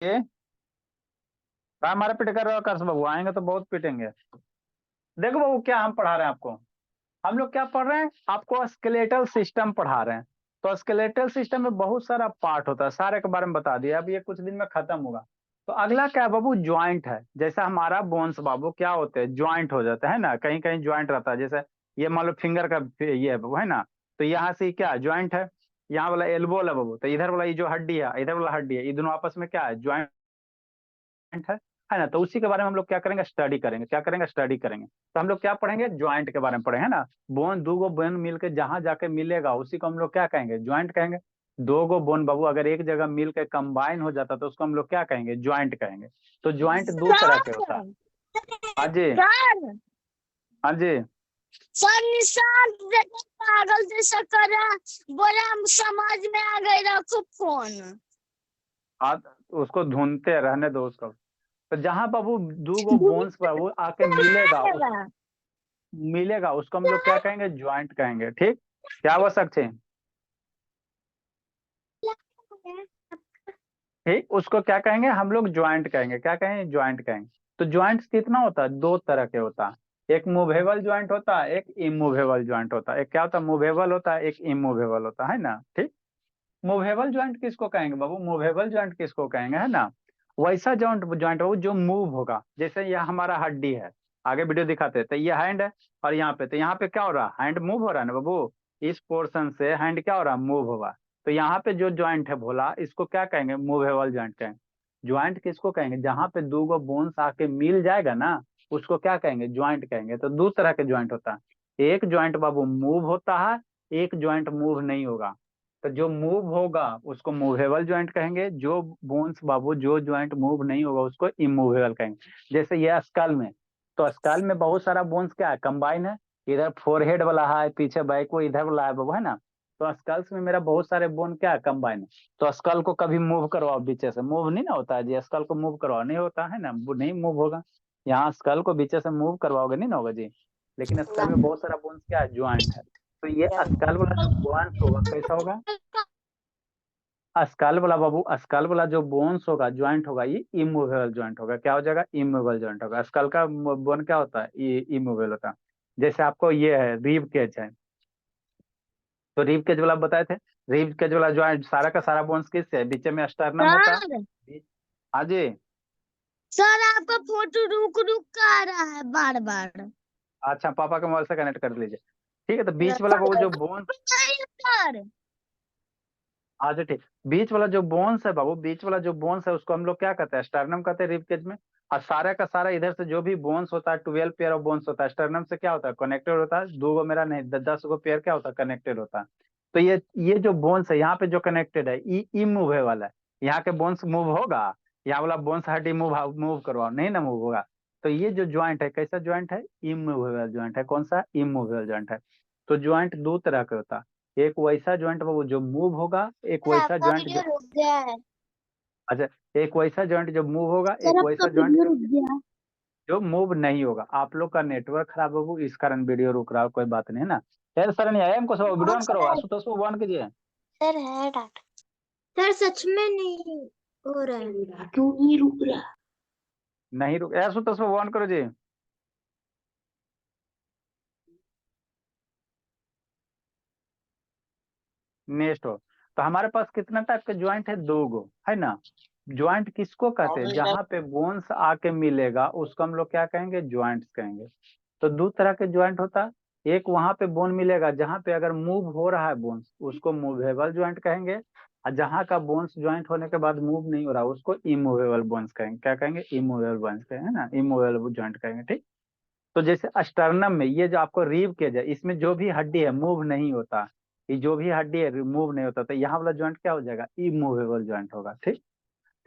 कहाँ हमारे पिट कर रहे हो आकाश बाबू? आएंगे तो बहुत पिटेंगे। देखो बाबू, क्या हम पढ़ा रहे हैं आपको। हम लोग क्या पढ़ रहे हैं? आपको स्केलेटल सिस्टम पढ़ा रहे हैं। तो स्केलेटल सिस्टम में बहुत सारा पार्ट होता है, सारे के बारे में बता दिया। अब ये कुछ दिन में खत्म होगा। तो अगला क्या है बाबू? ज्वाइंट है। जैसे हमारा बोन्स बाबू क्या होते हैं? ज्वाइंट हो जाते हैं ना, कहीं कहीं ज्वाइंट रहता है। जैसे ये मान लो फिंगर का ये है बाबू, है ना। तो यहाँ से क्या ज्वाइंट है? यहाँ वाला एल्बो है बाबू, तो इधर वाला ये जो हड्डी है, इधर वाला हड्डी है, ये दोनों आपस में क्या है? ज्वाइंट है ना। तो उसी के बारे में हम लोग क्या करेंगे? स्टडी करेंगे। क्या करेंगे? स्टडी करेंगे। तो हम लोग क्या पढ़ेंगे? ज्वाइंट के बारे में पढ़ेंगे, है ना। बोन, दो गो बोन मिलकर जहां जाके मिलेगा उसी को हम लोग क्या कहेंगे? ज्वाइंट कहेंगे। दो गो बोन बाबू अगर एक जगह मिलकर कंबाइन हो जाता तो उसको हम लोग क्या कहेंगे? ज्वाइंट कहेंगे। तो ज्वाइंट दो तरह के होता है। सर हाँ जी। सर हाँ जी। सर निशान देखो पागल जैसा कर रहा है। बोला हम समझ में आ गए, रखो फोन। हाँ, उसको ढूंढते रहने दो उसको। तो जहां बाबू दो गो बोन्स पर वो आके मिलेगा, उसको हम लोग क्या कहेंगे? ज्वाइंट कहेंगे। ठीक। क्या हो सकते हैं? ठीक, उसको क्या कहेंगे? हम लोग ज्वाइंट कहेंगे। क्या कहेंगे? ज्वाइंट कहेंगे। तो ज्वाइंट कितना होता है? दो तरह के होता है। एक मूवेबल ज्वाइंट होता है, एक इमूवेबल ज्वाइंट होता है। एक क्या होता है? मूवेबल होता है, एक इमूवेबल होता है ना। ठीक। मूवेबल ज्वाइंट किसको कहेंगे बाबू? मूवेबल ज्वाइंट किसको कहेंगे, है ना। वैसा जॉइंट जॉइंट हो जो मूव होगा। जैसे यह हमारा हड्डी है, आगे वीडियो दिखाते हैं। तो ये हैंड है और यहाँ पे, तो यहाँ पे क्या हो रहा है? हैंड मूव हो रहा है ना बाबू। इस पोर्शन से हैंड क्या हो रहा है? मूव होगा। तो यहाँ पे जो ज्वाइंट है भोला, इसको क्या कहेंगे? मूवेबल ज्वाइंट कहेंगे। ज्वाइंट किसको कहेंगे? जहाँ पे दो गो बोन्स आके मिल जाएगा ना, उसको क्या कहेंगे? ज्वाइंट कहेंगे। तो दो तरह के ज्वाइंट होता है। एक ज्वाइंट बाबू मूव होता है, एक ज्वाइंट मूव नहीं होगा। तो जो मूव होगा उसको मूवेबल ज्वाइंट कहेंगे। जो बोन्स बाबू, जो ज्वाइंट मूव नहीं होगा उसको इमूवेबल कहेंगे। जैसे ये स्कल में, तो स्कल में बहुत सारा बोन्स क्या है? कंबाइन है। इधर फोरहेड वाला है, पीछे बैक को इधर वाला है बाबू, है ना। तो स्कल्स में मेरा बहुत सारे बोन क्या है? कंबाइन है। तो स्कल को कभी मूव करवाओ पीछे से, मूव नहीं ना होता है जी। स्कल को मूव करवाओ, नहीं होता है ना, वो नहीं मूव होगा। यहाँ स्कल को पीछे से मूव करवाओगे नहीं ना होगा जी। लेकिन स्कल में बहुत सारा बोन्स क्या है? ज्वाइंट है। तो ये स्कल वाला जो बोन्स होगा कैसा होगा? अस्कल वाला बाबू, अस्कल वाला जो बोन्स होगा, ज्वाइंट होगा, ये इमूवेबल ज्वाइंट होगा। क्या हो जाएगा? इमूवेबल ज्वाइंट होगा। अस्कल का बोन क्या होता है? ये इमूवेबल होता है। जैसे आपको ये है रीब केज है, तो रीब केज वाला बताए थे। रीब केज वाला ज्वाइंट सारा का सारा बोन्स किससे है? बीच में स्टर्नम होता सर है। हाँ जी। सर आपका फोटो रुक रुक कर आ रहा है बार बार। अच्छा, पापा के मोबाइल से कनेक्ट कर लीजिए। ठीक है। तो बीच वाला वो जो बोन, सर अच्छा ठीक। बीच वाला जो बोन्स है बाबू, बीच वाला जो बोन्स है उसको हम लोग क्या कहते हैं? स्टर्नम कहते हैं रिबकेज में। और सारा का सारा इधर से जो भी बोन्स होता है, 12 पेयर ऑफ बोन्स होता है। स्टर्नम से क्या होता है? कनेक्टेड होता है। दो गो मेरा नहीं, 10 गो पेयर क्या होता है? कनेक्टेड होता है। तो ये जो बोन्स है यहाँ पे जो कनेक्टेड है, इमूवेबल है। यहाँ के बोन्स मूव होगा? यहाँ वाला बोन्स हड्डी मूव मूव करवाओ, नहीं ना मूव होगा। तो ये जो ज्वाइंट है कैसा ज्वाइंट है? इमूवेबल ज्वाइंट है। कौन सा? इमूवेबल ज्वाइंट है। तो ज्वाइंट दो तरह का होता है। एक वैसा ज्वाइंट वो जो मूव होगा, एक सर वैसा आपका ज्वाइंट वीडियो जो, रुक गया है। अच्छा, एक वैसा ज्वाइंट जो मूव होगा, सर एक आपका वैसा ज्वाइंट वीडियो जो रुक गया। जो मूव नहीं होगा। आप लोग का नेटवर्क खराब होगा, इस कारण वीडियो रुक रहा हो, कोई बात नहीं है ना। यार सर नहीं आया हमको, सब वीडियो हाँ ऑन करो, सर आशुतोष को ऑन कीजिए। सर है डाटा। सर सच में नहीं हो रहा है, क्यों नहीं रुक रहा? नहीं रुक, यार आशुतोष को ऑन करो जी। नेक्स्ट हो। तो हमारे पास कितना टाइप के ज्वाइंट है? दो गो, है ना। ज्वाइंट किसको कहते हैं? जहां पे बोन्स आके मिलेगा उसको हम लोग क्या कहेंगे? ज्वाइंट्स कहेंगे। तो दो तरह के ज्वाइंट होता है। एक वहां पे बोन मिलेगा जहां पे अगर मूव हो रहा है बोन्स, उसको मूवेबल ज्वाइंट कहेंगे। और जहां का बोन्स ज्वाइंट होने के बाद मूव नहीं हो रहा उसको इमूवेबल बोन्स कहेंगे। क्या कहेंगे? इमूवेबल बोन्स कहेंगे, है ना। इमूवेबल ज्वाइंट कहेंगे। ठीक। तो जैसे अस्टर्नम में ये जो आपको रीव केज है, इसमें जो भी हड्डी है मूव नहीं होता। ये जो भी हड्डी है मूव नहीं होता, तो यहाँ वाला ज्वाइंट क्या हो जाएगा? इमूवेबल ज्वाइंट होगा। ठीक।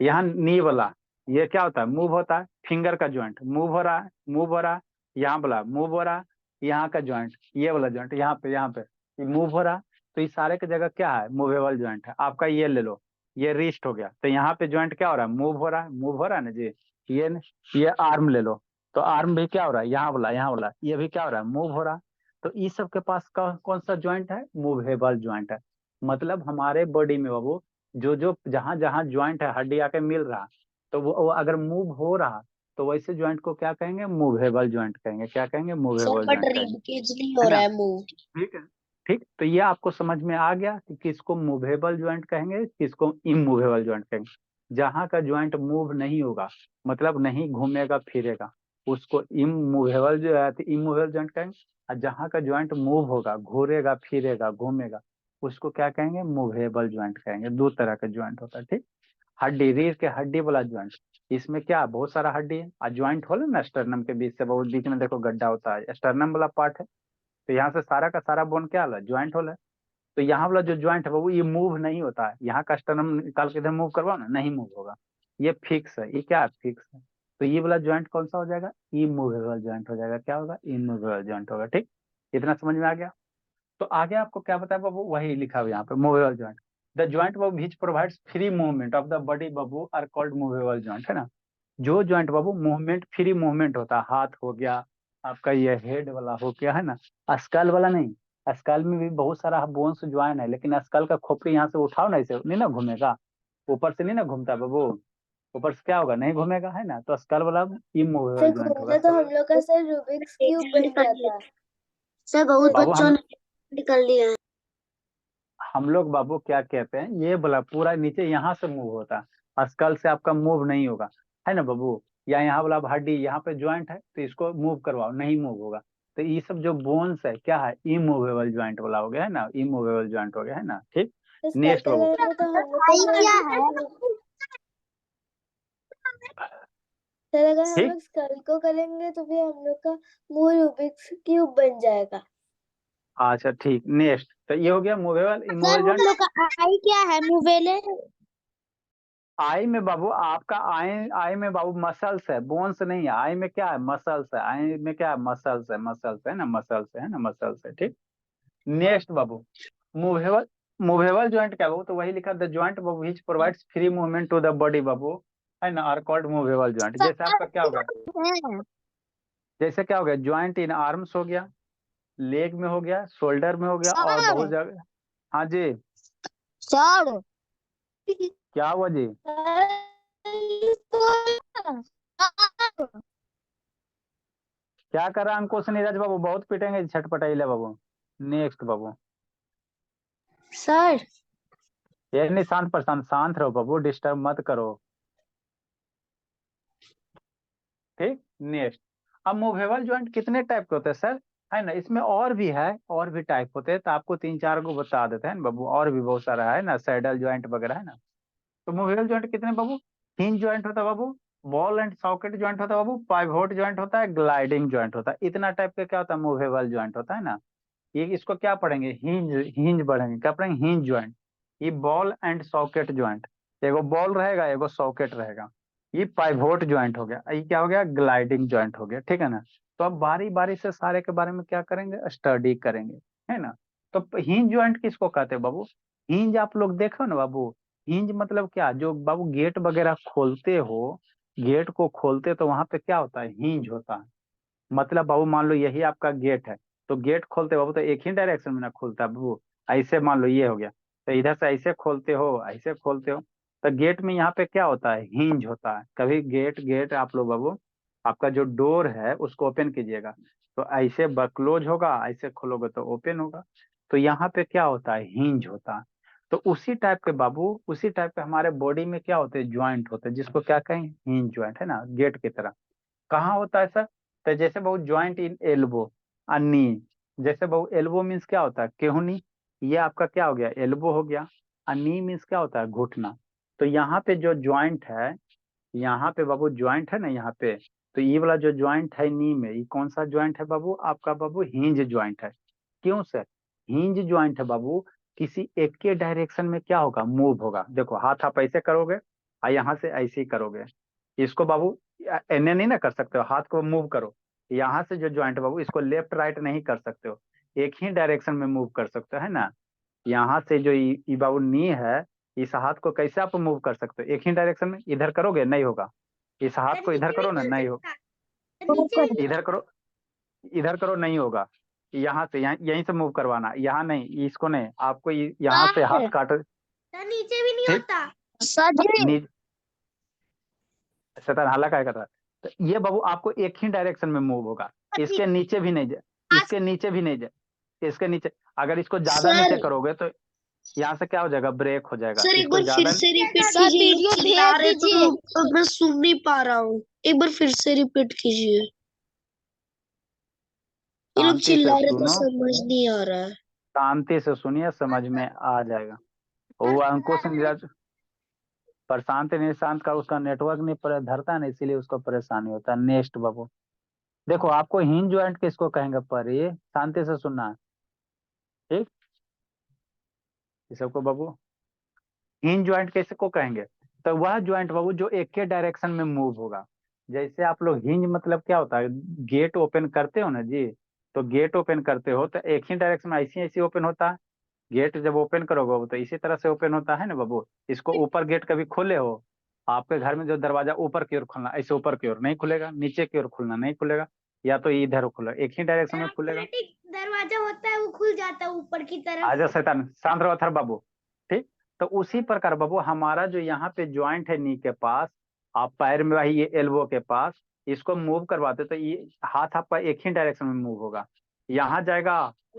यहाँ नी वाला, ये क्या होता है? मूव होता है। फिंगर का ज्वाइंट मूव हो रहा है, मूव हो रहा है। यहाँ वाला मूव हो रहा है। यहाँ का ज्वाइंट, ये वाला ज्वाइंट यहाँ पे ये मूव हो रहा है। तो इस सारे की जगह क्या है? मूवेबल ज्वाइंट है। आपका ये ले लो, ये रिस्ट हो गया। तो यहाँ पे ज्वाइंट क्या हो रहा है? मूव हो रहा है, मूव हो रहा है ना जी। ये ये आर्म ले लो, तो आर्म भी क्या हो रहा है? यहाँ वाला ये भी क्या हो रहा है? मूव हो रहा है। तो इस सब के पास कौन सा ज्वाइंट है? मूवेबल ज्वाइंट है। मतलब हमारे बॉडी में बाबू जो जो जहां जहां ज्वाइंट है, हड्डी आके मिल रहा, तो वो अगर मूव हो रहा तो वैसे ज्वाइंट को क्या कहेंगे, मूवेबल ज्वाइंट कहेंगे। क्या कहेंगे, सर मूवेबल बट ज्वाइंट कहेंगे, रिंकेज नहीं है हो ना। रहा है मूव। ठीक है, ठीक। तो ये आपको समझ में आ गया कि किसको मूवेबल ज्वाइंट कहेंगे, किसको इमूवेबल ज्वाइंट कहेंगे। जहां का ज्वाइंट मूव नहीं होगा, मतलब नहीं घूमेगा फिरेगा, उसको इमूवेबल जो है इमूवेबल ज्वाइंट कहेंगे। और जहां का ज्वाइंट मूव होगा, घूरेगा फिरेगा घूमेगा, उसको क्या कहेंगे, मूवेबल ज्वाइंट कहेंगे। दो तरह का ज्वाइंट होता है, ठीक। हड्डी, रीढ़ के हड्डी वाला ज्वाइंट, इसमें क्या बहुत सारा हड्डी है और ज्वाइंट होला ना स्टर्नम के बीच से, बहुत बीच में देखो गड्ढा होता है, स्टर्नम वाला पार्ट है। तो यहाँ से सारा का सारा बोन क्या होला, ज्वाइंट होला। तो यहाँ वाला जो ज्वाइंट है वो ये मूव नहीं होता है। यहाँ का स्टर्नम निकाल के इधर मूव करवाओ ना, नहीं मूव होगा, ये फिक्स है। ये क्या है, फिक्स है। तो ये वाला ज्वाइंट कौन सा हो जाएगा, इमूवेबल ज्वाइंट हो जाएगा। क्या होगा, इमूवेबल ज्वाइंट होगा, ठीक। इतना समझ में आ गया। तो आगे आपको क्या बताया बाबू, वही लिखा हुआ यहाँ पे, मूवेबल ज्वाइंट। द ज्वाइंट बाबू which provides free movement of the body बाबू आर कॉल्ड मूवेबल ज्वाइंट, है ना। जो ज्वाइंट बाबू मूवमेंट, फ्री मूवमेंट होता है, हाथ हो गया आपका, ये हेड वाला हो गया, है ना। स्कल वाला नहीं, स्कल में भी बहुत सारा बोन्स ज्वाइन है, लेकिन स्कल का खोपड़ी यहाँ से उठाओ ना, ऐसे नहीं ना घूमेगा, ऊपर से नहीं ना घूमता बाबू, ऊपर से क्या होगा, नहीं घूमेगा, है ना। तो स्कल वाला इमूवेबल सर ज्वाइंट होगा। घूमता तो हम लोग का सर रूबिक्स क्यूब बन जाता है। सर बहुत बाबू बच्चों ने निकल लिया है। हम लोग बाबू क्या कहते हैं, ये बोला पूरा नीचे यहाँ से मूव होता है, स्कल से आपका मूव नहीं होगा, है ना बाबू। या यहाँ वाला हड्डी यहाँ पे ज्वाइंट है तो इसको मूव करवाओ, नहीं मूव होगा। तो ये सब जो बोन्स है क्या है, इमूवेबल ज्वाइंट वाला हो गया, है ना, इमूवेबल ज्वाइंट हो गया, है ना, ठीक। तो स्कल नेक्स्ट का बाबू, करेंगे तो हम लोग आई का क्या जो है? सर अगर हम ठीक। लोग स्कल को करेंगे तो फिर हम लोग का मुंह रूबिक्स क्यूब बन जाएगा। अच्छा ठीक, नेक्स्ट। तो ये हो गया मूवेबल सर इमूवेबल हम ज्वाइंट। लोग का आई क्या है, मूवेले? आई में बाबू आपका आई, आई में बाबू मसल्स है, बोन्स नहीं है। आई में क्या है, मसल्स है। आई में क्या है, मसल्स है, मसल्स है ना, मसल्स है ना, मसल्स है, ठीक। नेक्स्ट बाबू, मूवेबल, मूवेबल ज्वाइंट क्या बाबू, तो वही लिखा, द ज्वाइंट बाबू which provides free movement to the body बाबू, है ना, आर कॉल्ड मूवेबल ज्वाइंट। जैसे आपका क्या होगा, है जैसे क्या हो गया, ज्वाइंट इन आर्म्स हो गया, लेग में हो गया, शोल्डर में हो गया, और बहुत सर। जगह। हाँ जी, सर क्या हुआ जी, क्या कर रहा है अंकुश नीरज बाबू, बहुत पीटेंगे छटपटाइले बाबू। नेक्स्ट बाबू, सर ये नहीं, शांत प्रशांत, शांत रहो बाबू, डिस्टर्ब मत करो, ठीक। नेक्स्ट, अब मूवेबल ज्वाइंट कितने टाइप के होते हैं सर, है ना, इसमें और भी है, और भी टाइप होते हैं, तो आपको तीन चार को बता देते हैं ना बाबू, और भी बहुत सारा है ना, सैडल ज्वाइंट वगैरह, है ना। तो मूवेबल ज्वाइंट कितने बाबू, हिंज ज्वाइंट होता है बाबू, बॉल एंड सॉकेट ज्वाइंट होता है बाबू, पाइवोट ज्वाइंट होता है, ग्लाइडिंग ज्वाइंट होता है। इतना टाइप का क्या होता है, मूवेबल ज्वाइंट होता है ना। ये इसको क्या पढ़ेंगे, हिंज, हिंज पढ़ेंगे, क्या पढ़ेंगे, हिंज ज्वाइंट। ये बॉल एंड सॉकेट ज्वाइंट, एगो बॉल रहेगा एगो सॉकेट रहेगा। ये पाइवोट ज्वाइंट हो गया, ये क्या हो गया, ग्लाइडिंग ज्वाइंट हो गया, ठीक है ना। तो अब बारी बारी से सारे के बारे में क्या करेंगे, स्टडी करेंगे, है ना। तो हिंज ज्वाइंट किसको कहते हैं बाबू, हिंज आप लोग देखो ना बाबू, हिंज मतलब क्या, जो बाबू गेट वगैरह खोलते हो, गेट को खोलते तो वहां पे क्या होता है, हिंज होता है। मतलब बाबू मान लो यही आपका गेट है, तो गेट खोलते बाबू तो एक ही डायरेक्शन में ना खुलता है बाबू। ऐसे मान लो ये हो गया, तो इधर से ऐसे खोलते हो, ऐसे खोलते हो, तो गेट में यहाँ पे क्या होता है, हिंज होता है। कभी गेट, गेट आप लोग बाबू, आपका जो डोर है उसको ओपन कीजिएगा, तो ऐसे क्लोज होगा, ऐसे खोलोगे तो ओपन होगा। तो यहाँ पे क्या होता है, हिंज होता है। तो उसी टाइप के बाबू, उसी टाइप के हमारे बॉडी में क्या होते हैं, ज्वाइंट होते हैं, जिसको क्या कहें, हिंज ज्वाइंट, है ना, गेट की तरह। कहाँ होता है सर, तो जैसे बहु ज्वाइंट इन एल्बो, नी। जैसे बहु एल्बो मीन्स क्या होता है, केहूनी, ये आपका क्या हो गया, एल्बो हो गया। नी मीन्स क्या होता है, घुटना। तो यहाँ पे जो ज्वाइंट है, यहाँ पे बाबू ज्वाइंट है ना यहाँ पे, तो ये वाला जो ज्वाइंट है नी में, ये कौन सा ज्वाइंट है बाबू, आपका बाबू हिंज ज्वाइंट है। क्यों सर, हिंज ज्वाइंट है बाबू, किसी एक के डायरेक्शन में क्या होगा, मूव होगा। देखो हाथ आप ऐसे करोगे और यहाँ से ऐसे ही करोगे, इसको बाबू एने नहीं ना कर सकते हो, हाथ को मूव करो। यहाँ से जो ज्वाइंट है बाबू, इसको लेफ्ट राइट नहीं कर सकते हो, एक ही डायरेक्शन में मूव कर सकते हो, है ना। यहाँ से जो ये बाबू नी है, इस हाथ को कैसे आप मूव कर सकते हो, एक ही डायरेक्शन में, इधर करोगे नहीं होगा, इस हाथ को इधर करो ना, नहीं हो, इधर करो, इधर करो, नहीं होगा। यहाँ से यहाँ, यहीं से मूव करवाना, यहाँ नहीं, इसको नहीं, आपको यहाँ से हाथ काट, नीचे भी नहीं ठीक होता सर जी। नीचे शैतान हल्ला काय कर रहा है। तो ये बाबू आपको एक ही डायरेक्शन में मूव होगा, इसके नीचे भी नहीं जाए, इसके नीचे भी नहीं जाए, इसके नीचे अगर इसको ज्यादा सर। नीचे करोगे तो यहाँ से क्या हो जाएगा, ब्रेक हो जाएगा। सर एक इसको बार फिर ज्यादा से रिपीट सर कीजिए, वीडियो चिल्ला भेज रहे दीजिए। तो मैं सुन नहीं पा रहा हूँ। एक बार फिर से रिपीट कीजिए, ये लोग शांति से चिल्ला रहे तो सुनो, समझ नहीं आ रहा है। शांति से सुनिए, समझ में आ जाएगा। वो अंकुश नीरज प्रशांत निशांत का उसका नेटवर्क नहीं धरता ना, इसीलिए उसको परेशानी होता है। नेक्स्ट बाबू देखो, आपको हिंज ज्वाइंट किसको कहेंगे पर, ये शांति से सुनना है, ठीक। ये सबको बाबू हिंज ज्वाइंट कैसे को कहेंगे, तो वह ज्वाइंट बाबू जो एक ही डायरेक्शन में मूव होगा। जैसे आप लोग हिंज मतलब क्या होता है, गेट ओपन करते हो ना जी, तो गेट ओपन करते हो तो एक ही डायरेक्शन में ऐसी ऐसी ओपन होता है। गेट जब ओपन करोगे बाबू तो इसी तरह से ओपन होता है ना बाबू। इसको ऊपर गेट कभी खोले हो, आपके घर में जो दरवाजा ऊपर की ओर खुलना, ऐसे ऊपर की ओर नहीं खुलेगा, नीचे की ओर खुलना नहीं खुलेगा, या तो इधर खुला, एक ही डायरेक्शन में खुलेगा। दरवाजा होता है वो खुल जाता है ऊपर की तरफ। आजा शैतान शांत रहो थर बाबू, ठीक। तो उसी प्रकार बाबू हमारा जो यहाँ पे ज्वाइंट है नी के पास, आप पैर में वही ये एल्बो के पास, इसको मूव करवाते तो ये हाथ आपका एक ही डायरेक्शन में मूव होगा, यहाँ जाएगा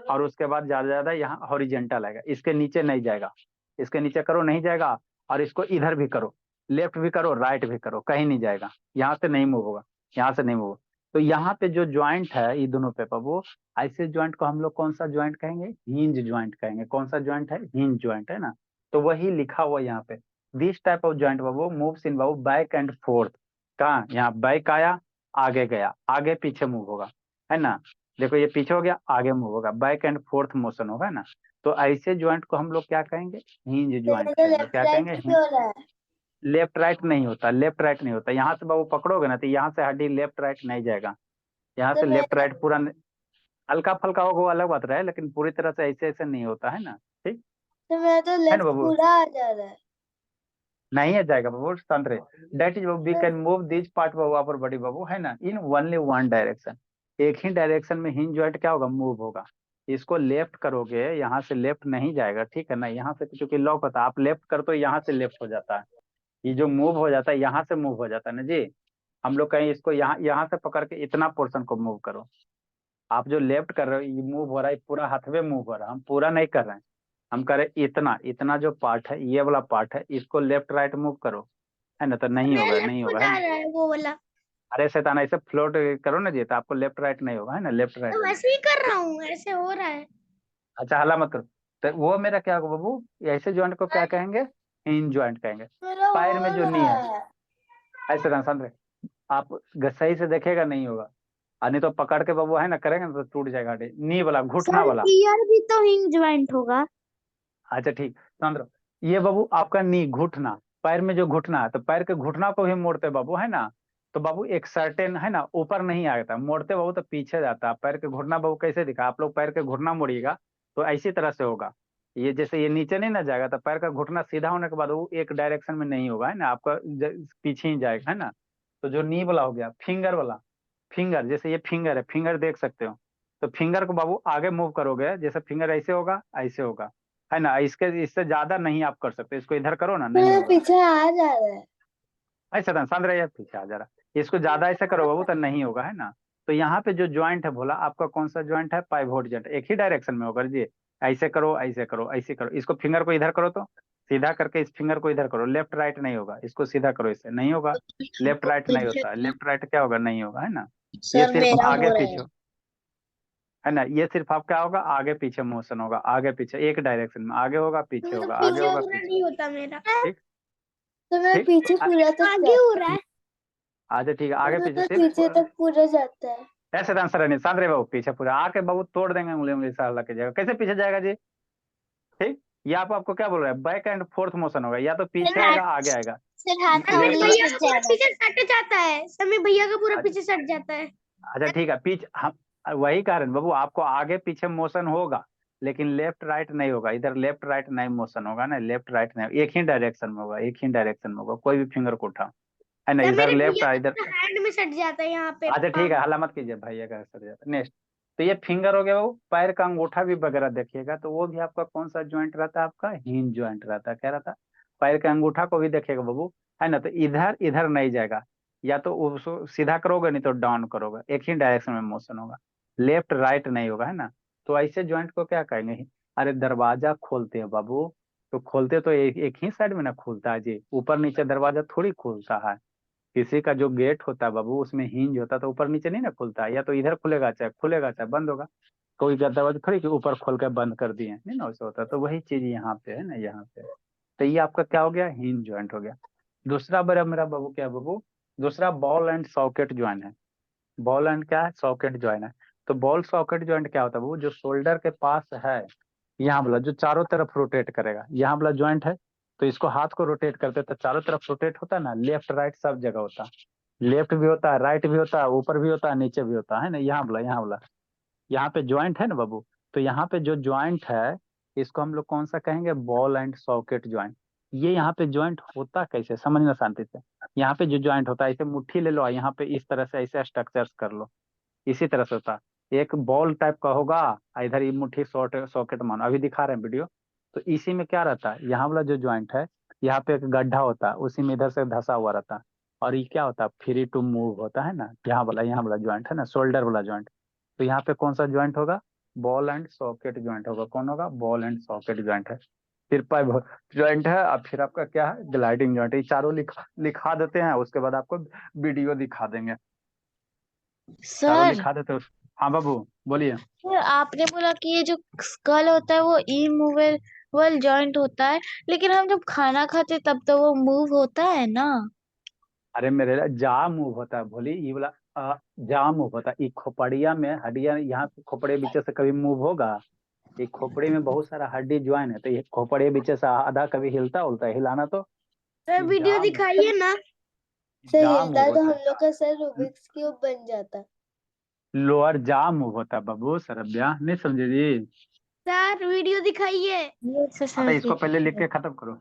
और उसके बाद ज्यादा ज्यादा यहाँ हॉरिजेंटल आएगा, इसके नीचे नहीं जाएगा। इसके नीचे करो नहीं जाएगा, और इसको इधर भी करो, लेफ्ट भी करो राइट भी करो, कहीं नहीं जाएगा, यहाँ से नहीं मूव होगा, यहाँ से नहीं मूव होगा। तो यहाँ पे जो ज्वाइंट है ये दोनों पे बाबू, ऐसे ज्वाइंट को हम लोग कौन सा ज्वाइंट कहेंगे, हिंज ज्वाइंट कहेंगे। कौन सा ज्वाइंट है, हिंज ज्वाइंट है ना। तो वही लिखा हुआ यहाँ पे, this type of joint Babu moves in Babu back and fourth. कहाँ, यहाँ बैक आया आगे गया, आगे पीछे मूव होगा, है ना। देखो ये पीछे हो गया आगे मूव होगा, बैक एंड फोर्थ मोशन होगा ना। तो ऐसे ज्वाइंट को हम लोग क्या कहेंगे, हिंज ज्वाइंट तो कहेंगे। लेफ्ट क्या राइट कहेंगे, क्यों हो रहा है? लेफ्ट राइट नहीं होता, लेफ्ट राइट नहीं होता। यहाँ से बाबू पकड़ोगे ना तो यहाँ से हड्डी लेफ्ट राइट नहीं जाएगा, यहाँ तो से मैं लेफ्ट राइट पूरा हल्का फल्का होगा वो अलग बात रहा है, लेकिन पूरी तरह से ऐसे ऐसे नहीं होता है ना, ठीक तो है ना लेफ्ट बाबू। पूरा आ जा रहा है। नहीं है जाएगा बाबू तंत्र, that is we can move this part बाबू अपर बॉडी बाबू, है ना, इन ओनली वन डायरेक्शन। एक ही डायरेक्शन में हिंज जॉइंट क्या होगा, मूव होगा। इसको लेफ्ट करोगे यहाँ से लेफ्ट नहीं जाएगा, ठीक है ना। यहाँ से चूंकि लॉक होता है, आप लेफ्ट कर तो यहाँ से लेफ्ट हो जाता है, ये जो मूव हो जाता है यहाँ से मूव हो जाता है ना जी। हम लोग कहें इसको यहाँ यहाँ से पकड़ के इतना पोर्शन को मूव करो। आप जो लेफ्ट कर रहे हो ये मूव हो रहा है, पूरा हाथवे मूव हो रहा है, हम पूरा नहीं कर रहे हैं। हम कह रहे इतना इतना जो पार्ट है, ये वाला पार्ट है, इसको लेफ्ट राइट मूव करो, है ना। तो नहीं होगा, नहीं होगा, है ना। रहा है वो वाला। अरे शैतान ऐसे फ्लोट करो ना जी, तो आपको लेफ्ट राइट नहीं होगा, है ना, लेफ्ट राइट तो होगा। वैसे ही कर रहा हूँ, ऐसे हो रहा है। अच्छा हल्ला मत करो। तो वो मेरा क्या होगा बाबू, ऐसे ज्वाइंट को क्या कहेंगे, हिंज ज्वाइंट कहेंगे। मेरा पैर में हो जो नी रहा है, है। ऐसे शांत रहे। आप सही से देखेगा नहीं होगा, और नहीं तो पकड़ के बाबू है ना करेंगे ना तो टूट जाएगा हड्डी। नी वाला घुटना सर वाला। ईयर भी तो हिंज ज्वाइंट होगा। अच्छा ठीक समझ लो। ये बाबू आपका नी घुटना, पैर में जो घुटना है, तो पैर के घुटना को भी मोड़ते बाबू, है ना। तो बाबू एक सर्टेन है ना ऊपर नहीं आता, मोड़ते बाबू तो पीछे जाता है। पैर के घुटना बाबू कैसे दिखा, आप लोग पैर के घुटना मोड़िएगा तो ऐसी तरह से होगा। ये जैसे ये नीचे नहीं ना जाएगा, तो पैर का घुटना सीधा होने के बाद वो एक डायरेक्शन में नहीं होगा, है ना, आपका पीछे ही जाएगा, है ना। तो जो नी वाला हो गया, फिंगर वाला, फिंगर जैसे ये फिंगर है, फिंगर देख सकते हो। तो फिंगर को बाबू आगे मूव करोगे, जैसे फिंगर ऐसे होगा ऐसे होगा, है ना। इसके इससे ज्यादा नहीं आप कर सकते, इसको इधर करो ना नहीं मेरे होगा। पीछे आ जा रहा है। ऐसा था शांत रहिए, पीछे आ जा रहा, इसको ज्यादा ऐसे करो बाबू तो नहीं होगा, है ना। तो यहाँ पे जो ज्वाइंट है भोला, आपका कौन सा ज्वाइंट है, पाइवोट ज्वाइंट, एक ही डायरेक्शन में होगा जी। ऐसे करो ऐसे करो ऐसे करो, इसको फिंगर को इधर करो तो सीधा करके इस फिंगर को इधर करो, लेफ्ट राइट नहीं होगा, इसको सीधा करो, इससे नहीं होगा। लेफ्ट राइट नहीं होता, लेफ्ट राइट क्या होगा, नहीं होगा, है ना। ये सर सिर्फ मेरा आगे हो रहा है। पीछे, है ना। ये सिर्फ आप क्या होगा, आगे पीछे मोशन होगा, आगे पीछे एक डायरेक्शन में, आगे होगा पीछे होगा, आगे होगा पूरा पीछे। नहीं होता मेरा। ठीक तो मेरे ठीक। पीछे पूरा तक आगे हो जाता रहा है। है। अच्छा ठीक है, आगे तो पीछे मेरे सिर्फ पीछे तक पूरा जाता है। ऐसे आंसर नहीं, शांत रहे बाबू, पीछे पूरा आके बाबू तोड़ देंगे उंगली उंगली से हल्ला कीजिएगा, कैसे पीछे जाएगा जी। ठीक, ये आपको क्या बोल रहा है, बैक एंड फोर्थ मोशन होगा, या तो पीछे आएगा आगे आएगा, सर हाथ का लेफ्ट। भैया का पूरा पीछे सट जाता है, समय भैया का पूरा पीछे सट जाता है। अच्छा ठीक है, पीछे हम वही कारण बाबू, आपको आगे पीछे मोशन होगा लेकिन लेफ्ट राइट नहीं होगा, इधर लेफ्ट राइट नहीं मोशन होगा ना, लेफ्ट राइट नहीं, एक ही डायरेक्शन में होगा, एक ही डायरेक्शन में होगा, कोई भी फिंगर को उठा, है ना, सर इधर मेरे लेफ्ट भैया इधर। का हैंड में सट जाता है यहाँ पे। अच्छा ठीक है, हल्ला मत कीजिए, भैया का सर जाता नेक्स्ट। तो ये फिंगर हो गया वो, पैर का अंगूठा भी वगैरह देखिएगा तो वो भी आपका कौन सा ज्वाइंट रहता है, आपका हिंज ज्वाइंट रहता है, क्या रहता है, पैर के अंगूठा को भी देखेगा बाबू, है ना, तो इधर इधर नहीं जाएगा, या तो उसको सीधा करोगे नहीं तो डाउन करोगे, एक ही डायरेक्शन में मोशन होगा, लेफ्ट राइट नहीं होगा, है ना। तो ऐसे ज्वाइंट को क्या कहेंगे? अरे दरवाजा खोलते हैं बाबू, तो खोलते तो एक ही साइड में ना खुलता है जी, ऊपर नीचे दरवाजा थोड़ी खुलता है। किसी का जो गेट होता है बाबू उसमें हिंज होता है, तो ऊपर नीचे नहीं ना खुलता है, या तो इधर खुलेगा चाहे बंद होगा। कोई का दरवाजा थोड़ी कि ऊपर खोल के बंद कर दिए, नहीं ना वैसे होता। तो वही चीज यहाँ पे है ना, यहाँ पे। तो ये आपका क्या हो गया? हिंज ज्वाइंट हो गया। दूसरा बड़ा मेरा बाबू क्या है बाबू? दूसरा बॉल एंड सॉकेट ज्वाइंट है। बॉल एंड क्या है? सॉकेट ज्वाइंट है। तो बॉल सॉकेट ज्वाइंट क्या होता है बाबू? जो शोल्डर के पास है, यहाँ वाला जो चारों तरफ रोटेट करेगा, यहाँ वाला ज्वाइंट है, तो इसको हाथ को रोटेट करते तो चारों तरफ रोटेट होता है ना, लेफ्ट राइट सब जगह होता है। लेफ्ट भी होता है, राइट भी होता है, ऊपर भी होता है, नीचे भी होता है ना। यहाँ वाला यहाँ पे ज्वाइंट है ना बाबू, तो यहाँ पे जो ज्वाइंट है इसको हम लोग कौन सा कहेंगे? Ball and socket joint. ये यहाँ पे ज्वाइंट होता कैसे, समझना शांति से। यहाँ पे जो ज्वाइंट होता है, ऐसे मुट्ठी ले लो और यहाँ पे इस तरह से ऐसे स्ट्रक्चर्स कर लो, इसी तरह से होता है। एक बॉल टाइप का होगा, इधर ये मुट्ठी सॉकेट मानो, अभी दिखा रहे हैं वीडियो। तो इसी में क्या रहता है, यहाँ वाला जो ज्वाइंट है, यहाँ पे एक गड्ढा होता है, उसी में इधर से धंसा हुआ रहता है। और ये क्या होता है? फ्री टू मूव होता है ना, यहाँ वाला ज्वाइंट है ना, शोल्डर वाला ज्वाइंट। तो यहाँ पे कौन सा ज्वाइंट होगा? बॉल एंड सॉकेट ज्वाइंट होगा। कौन होगा? बॉल एंड सॉकेट ज्वाइंट है। फिर पाइप ज्वाइंट है, अब फिर आपका क्या है? Gliding joint. ये चारों लिखा देते हैं, उसके बाद आपको वीडियो दिखा देंगे। चारों सर लिखा देते हैं। हाँ बाबू बोलिए। सर, आपने बोला कि ये जो स्कल होता है वो इमूवेबल जॉइंट होता है, लेकिन हम जब खाना खाते तब तो वो मूव होता है ना। अरे मेरे जा मूव होता है भोली, ये वाला जा मूव होता है। ये खोपड़िया में हड्डियां, यहाँ पे खोपड़े बीच से कभी मूव होगा? ये खोपड़ी में बहुत सारा हड्डी ज्वाइन है, तो ये खोपड़ी बीच से आधा कभी हिलता उलता है, हिलाना तो सर वीडियो जा मूव, दिखाइए ना। सर जा हिलता मूव तो होता हम लोग का सर है। रूबिक्स क्यूब बन जाता। लोअर जा मूव होता है बाबू, सरब्या नहीं समझे जी। सर वीडियो दिखाइए। ये हाँ तो एक्सरसाइज इसको पहले लिख के खत्म करो,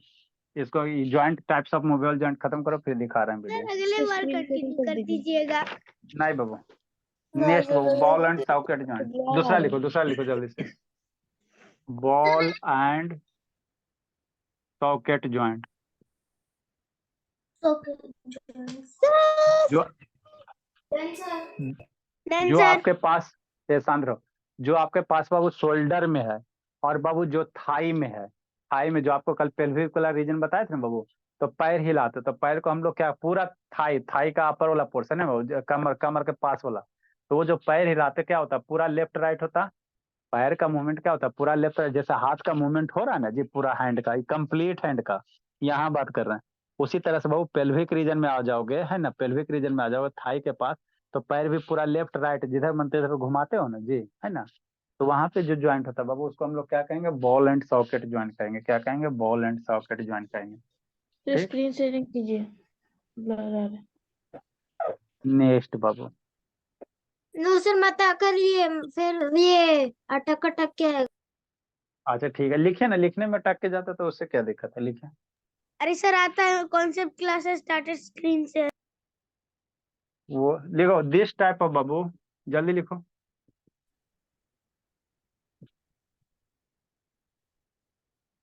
इसको joint types of movable joint खत्म करो, फिर दिखा रहे हैं वीडियो। सर अगले बार स्क्रीन कंटिन्यू कर कर दीजिए। दीजिएगा। नहीं बाबू, हाँ next Babu, ball and sir socket joint. यार दूसरा लिखो जल्दी से। Ball and socket joint. जो डन जो सर। आपके पास, ये शांत रहो, जो आपके पास बाबू शोल्डर में है, और बाबू जो थाई में है, थाई में जो आपको कल पेल्विक वाला रीजन बताए थे ना बाबू, तो पैर हिलाते, तो पैर को हम लोग क्या, पूरा थाई थाई का अपर वाला पोर्शन है बाबू, कमर कमर के पास वाला, तो वो जो पैर हिलाते क्या होता है? पूरा लेफ्ट राइट होता। पैर का मूवमेंट क्या होता है? पूरा लेफ्ट। जैसे हाथ का मूवमेंट हो रहा है ना जी, पूरा हैंड का, कंप्लीट हैंड का, यहाँ बात कर रहे हैं। उसी तरह से बाबू पेल्विक रीजन में आ जाओगे, है ना, पेल्विक रीजन में आ जाओगे थाई के पास, तो पैर भी पूरा लेफ्ट राइट जिधर मनते इधर घुमाते हो ना जी, है ना। तो वहां पे जो ज्वाइंट होता है बाबू, उसको हम लोग क्या कहेंगे? बॉल एंड सॉकेट ज्वाइंट कहेंगे। क्या कहेंगे? बॉल एंड सॉकेट ज्वाइंट कहेंगे। ठीक। स्क्रीन शेयरिंग कीजिए, ब्लर आ रहा है। नेक्स्ट बाबू, नो सर मत करिए, फिर ये अटक अटक के आएगा। अच्छा ठीक है, लिखिए ना, लिखने में टक के जाता तो उससे क्या दिक्कत है, लिखिए। अरे सर आता है, कॉन्सेप्ट क्लासेस स्टार्टेड स्क्रीन से। वो लिखो, दिस टाइप ऑफ बाबू, जल्दी लिखो।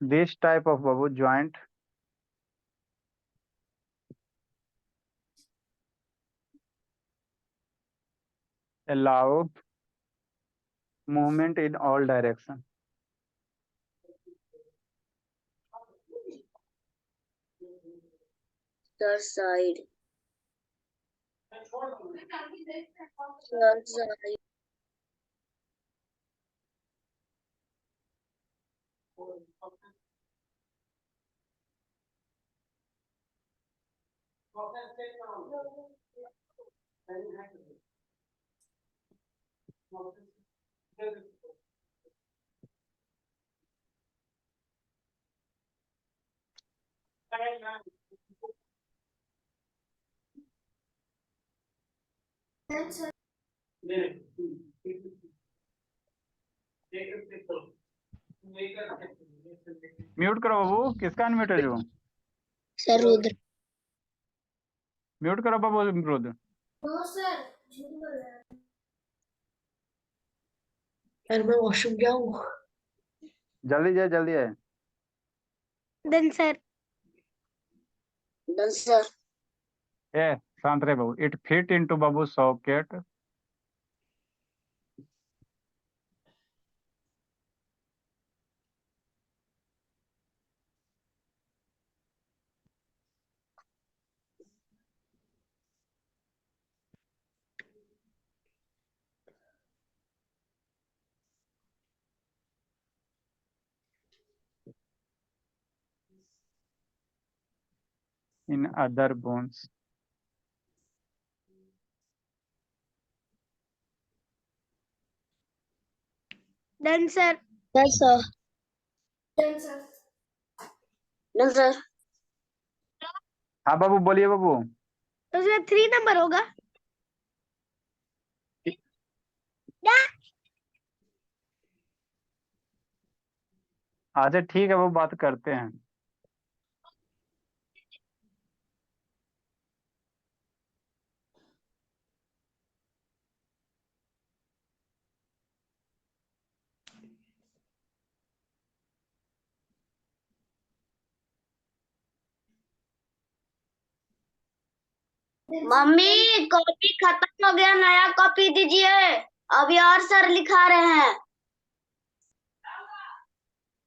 This type of Babu joint allow movement in all direction. Sir side sir side mute करो बाबू, किसका अनम्यूट है जो? सर रुद्र। म्यूट करो बाबू, रुद्र। यार मैं वॉशरूम जाऊँ। जल्दी जाए, जल्दी आए। Done sir. Done sir. ए शांत रहे बाबू। इट फिट इनटू बाबू socket in other bones. Done sir. Done sir. Done sir. Done sir. हाँ बाबू बोलिए बाबू। तो उसमें 3 नंबर होगा। अच्छा ठीक है, वो बात करते हैं। मम्मी कॉपी खत्म हो गया, नया कॉपी दीजिए। अभी और सर लिखा रहे हैं।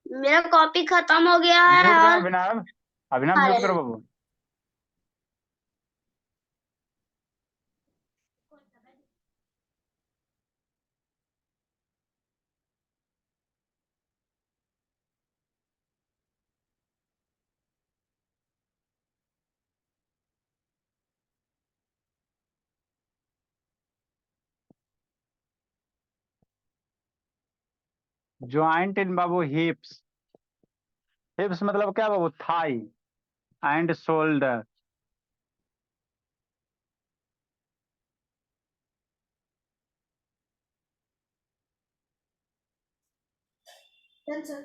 मेरा कॉपी खत्म हो गया है म्यूट करो और अभिनव। अभिनव लिखा म्यूट रहे करो हैं। बाबू। ज्वाइंट इन बाबू हिप्स। हिप्स मतलब क्या बाबू? Thigh and shoulder. Done sir.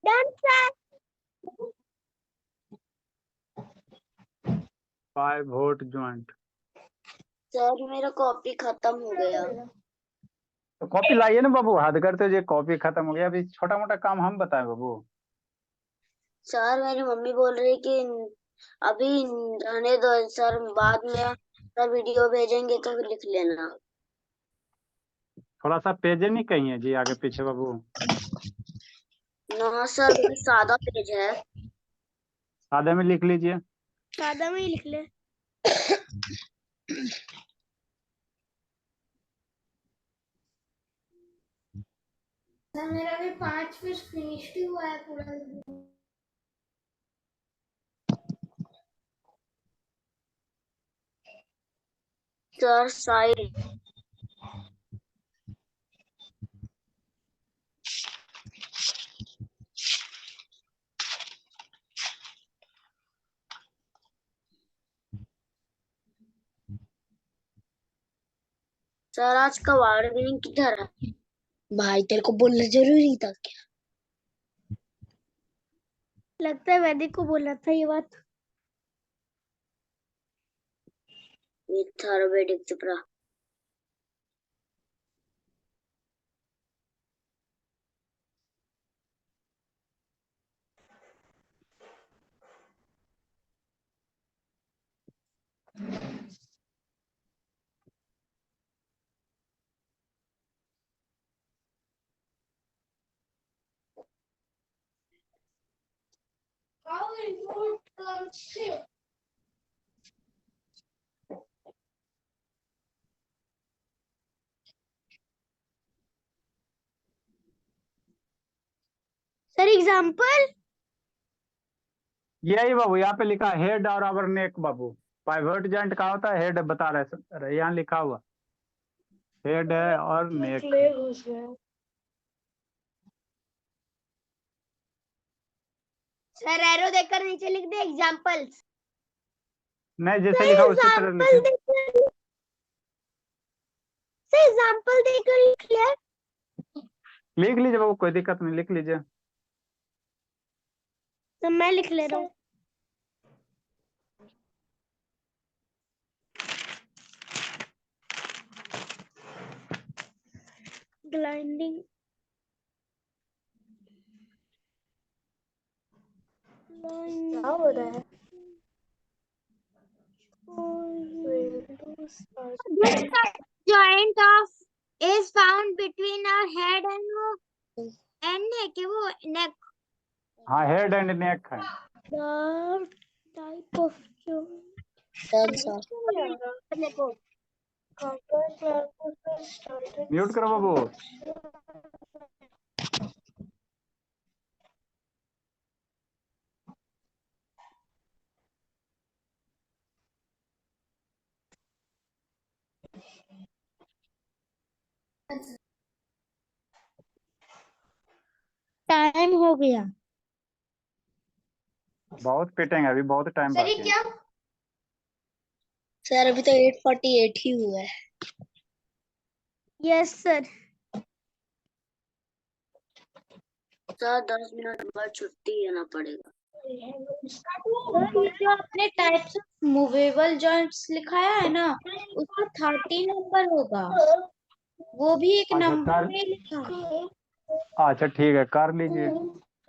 Done sir. Pivot joint. Sir मेरा कॉपी खत्म हो गया। तो कॉपी लाइए ना बाबू, हद करते हो, ये कॉपी खत्म हो गया। अभी छोटा मोटा काम हम बताएं बाबू। सर मेरी मम्मी बोल रही कि अभी रहने दो सर, बाद में सर वीडियो भेजेंगे तो लिख लेना। थोड़ा सा पेज नहीं कहीं है जी आगे पीछे बाबू? ना सर, ये सादा पेज है। सादे में लिख लीजिए। सादा में ही लिख ले। सर मेरा भी 5 पेज फिनिश ही हुआ है पूरा। Sir side. सर आज का वार्निंग किधर है? भाई तेरे को बोलना जरूरी था क्या? लगता है वैदिक को बोलना था ये बात। ये था वैदिक, चुप रहा। Sir example. यही बाबू, यहाँ पे लिखा हेड और अवर नेक बाबू। पाइवोट जॉइंट कहाँ होता है? हेड बता रहे यहाँ लिखा हुआ हेड है और नेक। सर एरो देकर नीचे लिख दे एग्जाम्पल्स। नहीं, जैसे लिखा उसी तरह लिखे। सर एग्जाम्पल देकर लिख ले। लिख लीजिए बाबू, कोई दिक्कत नहीं, लिख लीजिए। तो मैं लिख ले रहा हूँ। ग्लाइडिंग क्या हो रहा है? joint of is found between our head and neck वो neck हाँ, हेड एंड नेक है। the type of joint done sir. Mute करो बाबू। टाइम हो गया बहुत पिटेंगे, अभी बहुत टाइम बाकी है। सर अभी तो 8:48 ही हुआ है। यस सर सर 10 मिनट बाद छुट्टी लेना पड़ेगा। ये जो आपने टाइप्स ऑफ मूवेबल जॉइंट्स लिखाया है ना उसका 30 नंबर होगा वो भी एक अच्छा, नंबर में लिखा है अच्छा ठीक है, कर लीजिए।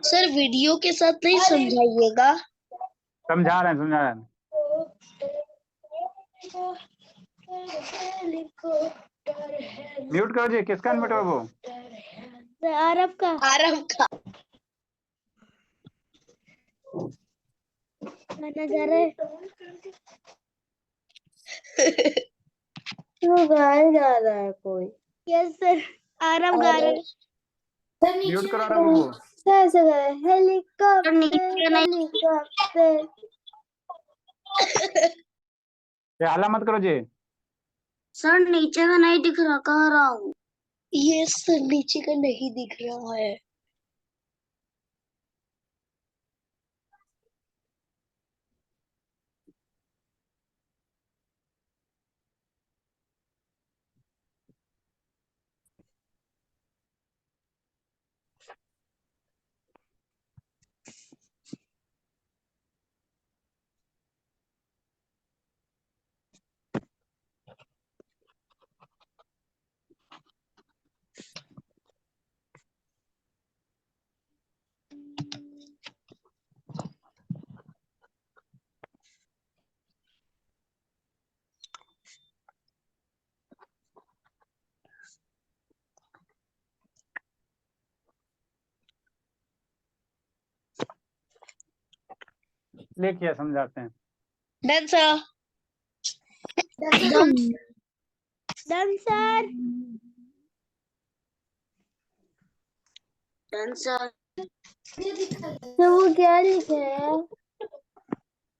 सर वीडियो के साथ नहीं समझाइएगा। समझा रहे हैं, समझा रहे हैं। म्यूट करो जी। किसका म्यूट बाबू? आरब का आराम का। गाना गा रहे क्यों गाने गा रहा है कोई? यस सर आरब गा रहे म्यूट करो आरब बाबू। कैसे गए? हेलीकॉप्टर नीचे नहीं। हेलीकॉप्टर। ये हल्ला मत करो जी। सर नीचे का नहीं दिख रहा, कह रहा हूँ। ये सर नीचे का नहीं दिख रहा है। लिखिए, समझाते हैं। Done sir. Done sir done sir. तो वो क्या लिखे है?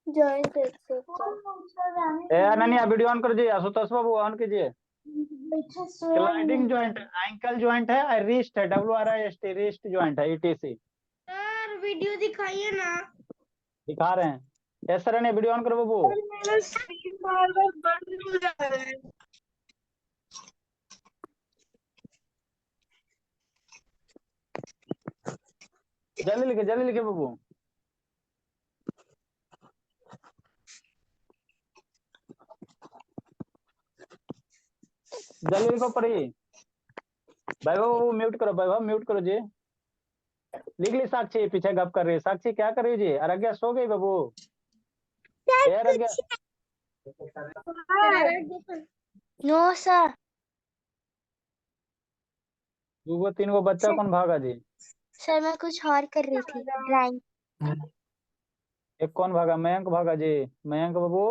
Joint except. ए अनन्या, वीडियो ऑन कर जी। आशुतोष बाबू ऑन कीजिए। ग्लाइडिंग जॉइंट एंकल जॉइंट है और रिस्ट है, WRIST रिस्ट जॉइंट है, ETC। सर वीडियो दिखाइए ना दिखा रहे हैं। यस सर, ने वीडियो ऑन करो बाबू। मेरा स्क्रीन बार-बार बंद हो जा रहा है जल्दी लिखे बाबू। जल्दी लिखो पढ़ी। वैभव बाबू म्यूट करो, वैभव म्यूट करो जी। लिख ली साक्षी, पीछे गप कर रही है। साक्षी क्या कर रही है जी? आराध्या सो गई बाबू? ए आराध्या। नो सर 2 गो 3 गो बच्चा कौन भागा जी? सर मैं कुछ और कर रही थी ड्राइंग एक कौन भागा? मयंक भागा जी। मयंक बाबू,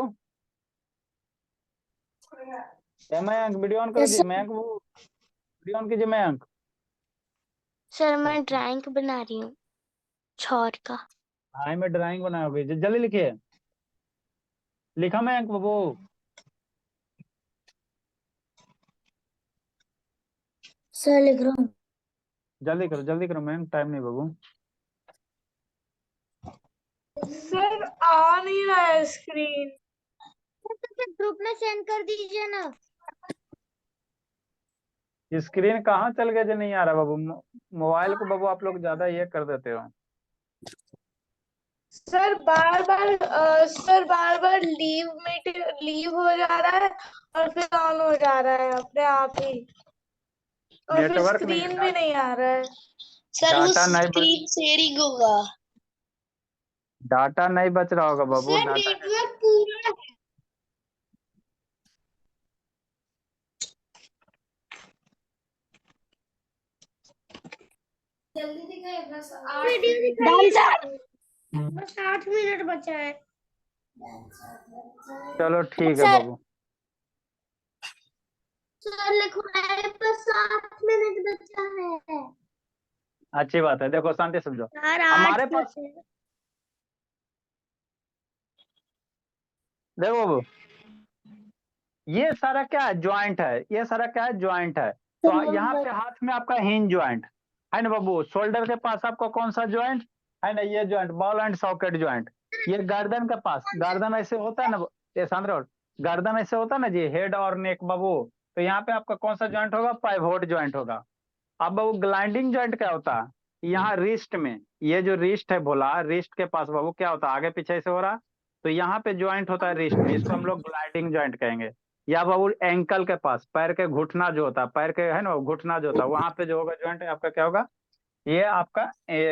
ए मयंक वीडियो ऑन करो जी। मयंक बाबू वीडियो ऑन कीजिए मयंक। सर मैं ड्राइंग बना रही हूँ छौर का हाँ, मैं ड्राइंग बनाओगे। जल्दी लिखिए। लिखा मयंक बाबू? सर लिख रहा हूँ। जल्दी करो मयंक, टाइम नहीं बाबू। सर आ नहीं रहा है स्क्रीन ग्रुप में सेंड कर दीजिए ना स्क्रीन कहाँ चल गया जो नहीं आ रहा बाबू? मोबाइल को बाबू आप लोग ज्यादा ये कर देते हो। सर बार बार लीव हो जा रहा है और फिर ऑन हो जा रहा है अपने आप ही नेटवर्क नहीं स्क्रीन भी नहीं आ रहा है। सर वो डाटा नहीं बच स्क्रीन शेयरिंग होगा। डाटा नहीं बच रहा होगा बाबू। सर डाटा नेटवर्क पूरा है। जल्दी दिखाइए, बस वीडियो दिखाइए। बस 8 मिनट बचा है। चलो ठीक है सर बाबू। सर लिखो बस 8 मिनट बचा है। अच्छी बात है। देखो शांति समझो, सर हमारे 8 पास बचे। देखो बाबू, ये सारा क्या है, ज्वाइंट है। ये सारा क्या है, ज्वाइंट है। तो यहाँ पे हाथ में आपका हिंज ज्वाइंट है ना बाबू। शोल्डर के पास आपका कौन सा ज्वाइंट है ना, ये joint ball and socket joint. ये गर्दन के पास, गर्दन ऐसे होता है ना, ये सांद्र गर्दन ऐसे होता है ना जी, हेड और नेक बाबू। तो यहाँ पे आपका कौन सा ज्वाइंट होगा, पाइवोट ज्वाइंट होगा। अब बाबू ग्लाइडिंग ज्वाइंट क्या होता है, यहाँ रिस्ट में, ये जो रिस्ट है भोला, रिस्ट के पास बाबू क्या होता है, आगे पीछे से हो रहा। तो यहाँ पे ज्वाइंट होता है रिस्ट में, इसको हम लोग ग्लाइडिंग ज्वाइंट कहेंगे। या बाबू एंकल के पास, पैर के घुटना जो होता है, पैर के है ना घुटना जो होता है, वहां पे जो होगा ज्वाइंट आपका क्या होगा, ये आपका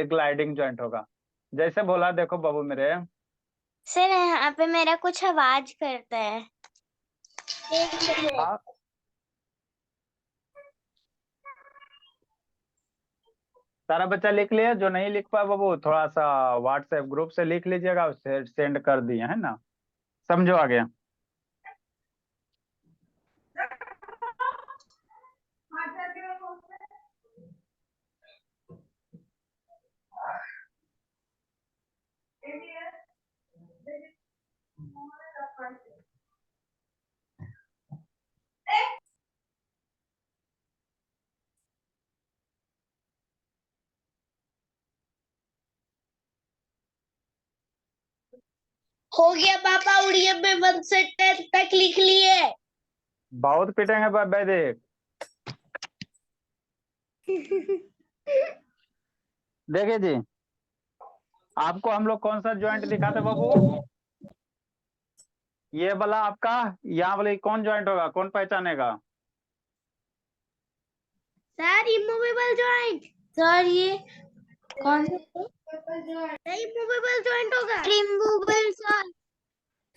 ग्लाइडिंग ज्वाइंट होगा। जैसे बोला देखो बाबू मेरे, सर यहाँ पे मेरा कुछ आवाज करता है। आप सारा बच्चा लिख लिया, जो नहीं लिख पाया बाबू थोड़ा सा व्हाट्सएप ग्रुप से लिख लीजिएगा, उससे सेंड कर दिए है ना, समझो आ गया। हो गया पापा, उड़िया में 1 से 10 तक लिख लिए। बहुत पिटेंगे वैदिक। देखिए जी, आपको हम लोग कौन सा ज्वाइंट दिखाते बाबू, ये वाला आपका, यहाँ वाले कौन ज्वाइंट होगा, कौन पहचानेगा। Sir immovable joint. सर ये कौन सा इमूवेबल जॉइंट होगा। Removable sir.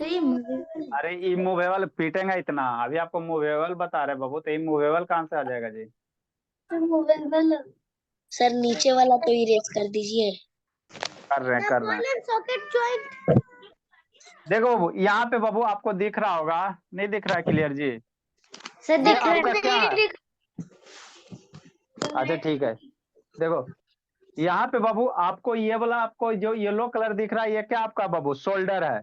सर ये मूवेबल अरे इमूवेबल पीटेंगा इतना, अभी आपको मूवेबल बता रहे बाबू, तो इमूवेबल कहाँ से आ जाएगा जी। मूवेबल। सर नीचे वाला तो इरेज कर दीजिए। कर रहे हैं कर रहे हैं। Socket joint. देखो बाबू, यहाँ पे बाबू आपको दिख रहा होगा, नहीं दिख रहा है क्लियर जी, सर ये दिख रहा आपका है। क्या है। अच्छा ठीक है, देखो यहाँ पे बाबू आपको ये वाला, आपको जो येलो कलर दिख रहा है, ये क्या आपका बाबू, शोल्डर है।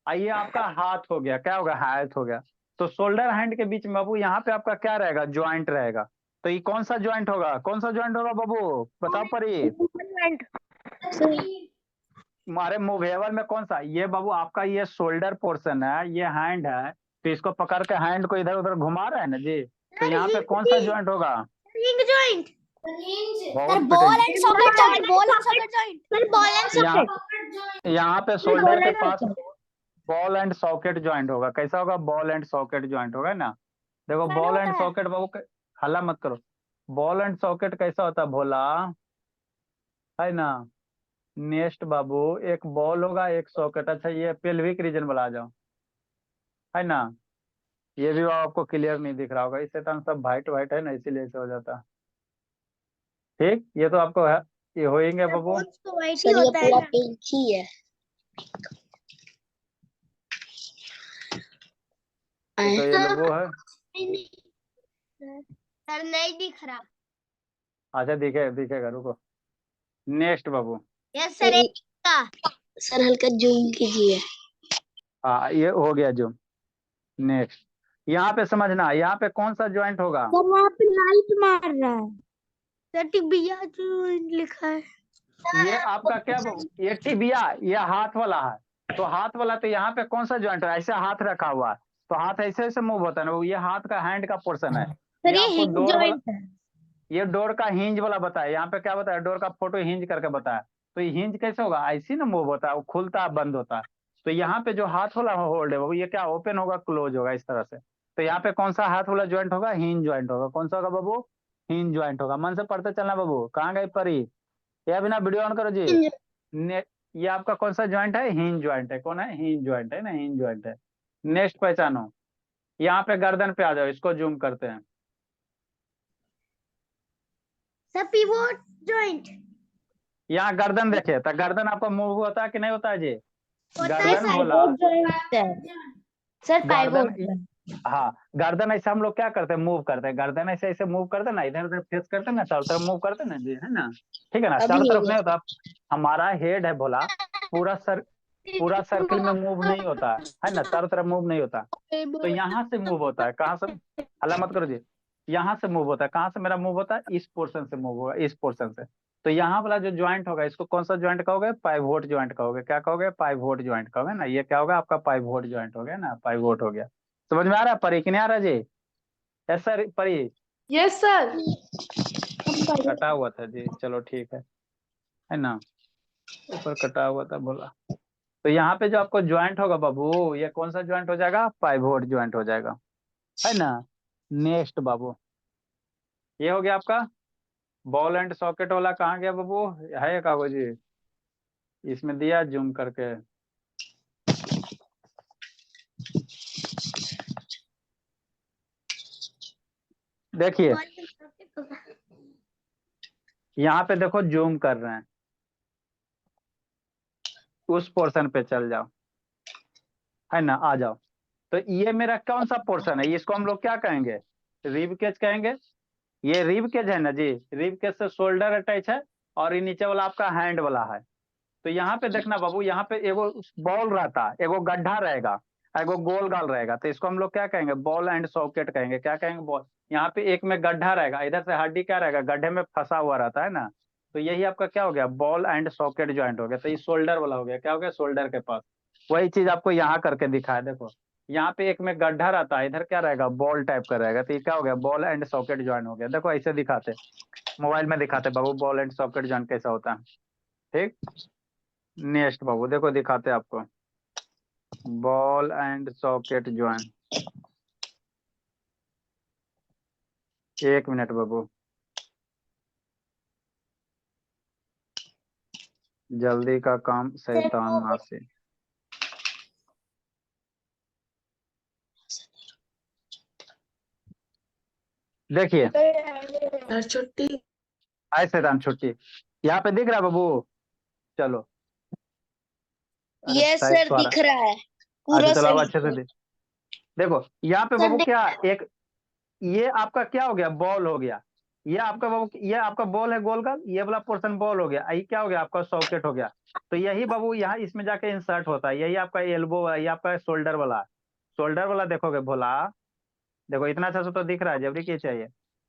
ये आपका हाथ हो गया, क्या होगा, हाथ हो गया। तो शोल्डर हैंड के बीच में बाबू यहाँ पे आपका क्या रहेगा, ज्वाइंट रहेगा। तो ये कौन सा ज्वाइंट होगा, कौन सा ज्वाइंट होगा बाबू, बताओ परी। हमारे मूवेबल में कौन सा, ये बाबू आपका ये शोल्डर पोर्शन है, ये हैंड है। तो इसको पकड़ के हैंड को इधर उधर घुमा रहे हैं ना जी, तो यहाँ पे कौन सा ज्वाइंट होगा, रिंग जॉइंट। बहुत बॉल पिटेंगे। And socket joint. Ball and socket joint. Sir ball and यहाँ पे शोल्डर के पास बॉल एंड सॉकेट ज्वाइंट होगा। कैसा होगा, बॉल एंड सॉकेट ज्वाइंट होगा ना। देखो बॉल एंड सॉकेट बाबू हल्ला मत करो। बॉल एंड सॉकेट कैसा होता है भोला, है ना। नेक्स्ट बाबू, एक बॉल होगा एक सॉकेट। अच्छा ये पेल्विक रीजन वाला आ जाओ, है ना। ये भी आपको क्लियर नहीं दिख रहा होगा, इससे तो सब वाइट वाइट है ना, इसीलिए ऐसे हो जाता है। ठीक, ये तो आपको है, ये होएंगे बाबू। सर ये पूरा पिंक ही है। तो ये वो है। सर नहीं दिख रहा। अच्छा दिखेगा रुको। नेक्स्ट बाबू, यस सर। सर हल्का जूम कीजिए। हाँ ये हो गया जो। नेक्स्ट, यहाँ पे समझना, यहाँ पे कौन सा ज्वाइंट होगा, सर वहाँ पे लाइट मार रहा है। सर टिबिया जॉइंट लिखा है। ये आपका क्या बाबू, ये टिबिया, ये हाथ वाला है। तो हाथ वाला, तो यहाँ पे कौन सा ज्वाइंट है, ऐसे हाथ रखा हुआ है, तो हाथ ऐसे ऐसे मूव होता है ना, ये हाथ का हैंड का पोर्शन है। सर ये ये आपको हिंज डोर वाला, जॉइंट है। ये डोर का हिंज वाला बताया, यहाँ पे क्या बताया, डोर का फोटो हिंज करके बताया। तो ये हिंज कैसे होगा, ऐसी ना मूव होता है, वो खुलता है बंद होता है। तो यहाँ पे जो हाथ वाला होल्ड है वो ये क्या ओपन होगा क्लोज होगा इस तरह से। तो यहाँ पे कौन सा हाथ वाला ज्वाइंट होगा, हिंज ज्वाइंट होगा। कौन सा होगा बाबू, हिंज ज्वाइंट होगा। मन से पढ़ते चलना बाबू। कहाँ गई परी? ये अभी ना वीडियो ऑन करो जी। ये आपका कौन सा ज्वाइंट है? हिंज ज्वाइंट है। कौन है? हिंज ज्वाइंट है ना, हिंज ज्वाइंट है। नेक्स्ट पहचानो। यहाँ पे गर्दन पे आ जाओ, इसको जूम करते हैं। सर पिवोट जॉइंट यहाँ गर्दन देखिए, तो गर्दन आपका मूव होता है कि नहीं होता है जी? होता है गर्दन सर। बोला। पाइवोट जॉइंट सर गर्दन, पाइवोट। हाँ गर्दन ऐसे हम लोग क्या करते हैं? मूव करते हैं। गर्दन ऐसे ऐसे मूव करते हैं ना, इधर उधर फेस करते हैं ना, चारों तरफ मूव करते हैं ना जी, है ना? ठीक है ना, चारों तरफ नहीं होता। हमारा हेड है भोला, पूरा सर्किल में मूव नहीं होता है ना, चारों तरफ मूव नहीं होता। तो यहाँ से मूव होता है। कहाँ से? हल्ला मत करो जी। यहाँ से मूव होता है। कहाँ से मेरा मूव होता है? इस पोर्शन से मूव होगा, इस पोर्शन से। तो यहाँ वाला जो ज्वाइंट होगा, इसको कौन सा ज्वाइंट कहोगे? पाइवोट ज्वाइंट कहोगे। क्या कहोगे? पाइवोट ज्वाइंट कहोगे ना। ये क्या होगा आपका? पाइवोट ज्वाइंट हो गया ना, पाइवोट हो गया। समझ में आ रहा है परी कि नहीं आ रहा जी? यस सर परी? Yes sir. कटा हुआ था जी, चलो ठीक है ना? ऊपर कटा हुआ था बोला। तो यहाँ पे जो आपको ज्वाइंट होगा बाबू, ये कौन सा ज्वाइंट हो जाएगा? पाइवोट ज्वाइंट हो जाएगा, है ना? नेक्स्ट बाबू, ये हो गया आपका बॉल एंड सॉकेट वाला। कहाँ गया बाबू? है कागज जी, इसमें दिया जूम करके। देखिए यहाँ पे देखो, जूम कर रहे हैं, उस पोर्शन पे चल जाओ, है ना? आ जाओ। तो ये मेरा कौन सा पोर्शन है? इसको हम लोग क्या कहेंगे? रिब केज कहेंगे। ये रिब केज है ना जी, रिब केज से शोल्डर अटैच है, और ये नीचे वाला आपका हैंड वाला है। तो यहाँ पे देखना बाबू, यहाँ पे एगो बॉल रहता है, एगो गड्ढा रहेगा, एगो गोल गाल रहेगा। तो इसको हम लोग क्या कहेंगे? बॉल एंड सॉकेट कहेंगे। क्या कहेंगे? बॉल। यहाँ पे एक में गड्ढा रहेगा, इधर से हड्डी क्या रहेगा? गड्ढे में फंसा हुआ रहता है ना। तो यही आपका क्या हो गया? बॉल एंड सॉकेट ज्वाइंट हो गया। तो ये शोल्डर वाला हो गया। क्या हो गया? शोल्डर के पास। वही चीज आपको यहाँ करके दिखाया, देखो यहाँ पे एक में गड्ढा रहता है, इधर क्या रहेगा? बॉल टाइप का रहेगा। तो ये क्या हो गया? बॉल एंड सॉकेट ज्वाइंट हो गया। देखो ऐसे दिखाते, मोबाइल में दिखाते बाबू, बॉल एंड सॉकेट ज्वाइंट कैसा होता है। ठीक। नेक्स्ट बाबू देखो, दिखाते आपको बॉल एंड सॉकेट ज्वाइंट। एक मिनट बाबू, जल्दी का काम शैतान नासे। देखिए छुट्टी। आए शैतान छुट्टी। यहाँ पे दिख रहा है बाबू? चलो, अरे यस साइड सर तो आ दिख रहा रहा है है। अच्छा पूरा चलो, अब सही अच्छे से देखो यहाँ पे सर बाबू क्या एक, ये आपका क्या हो गया? बॉल हो गया। ये आपका बाबू, ये आपका बॉल है गोल का, ये वाला पोर्शन बॉल हो गया। ये क्या हो गया? आपका सॉकेट हो गया। तो यही बाबू यहाँ इसमें जाके इंसर्ट होता है। यही आपका एल्बो है, ये आपका शोल्डर वाला। शोल्डर वाला देखोगे भोला, देखो इतना अच्छा से तो दिख रहा है, जबरी क्या चाहिए?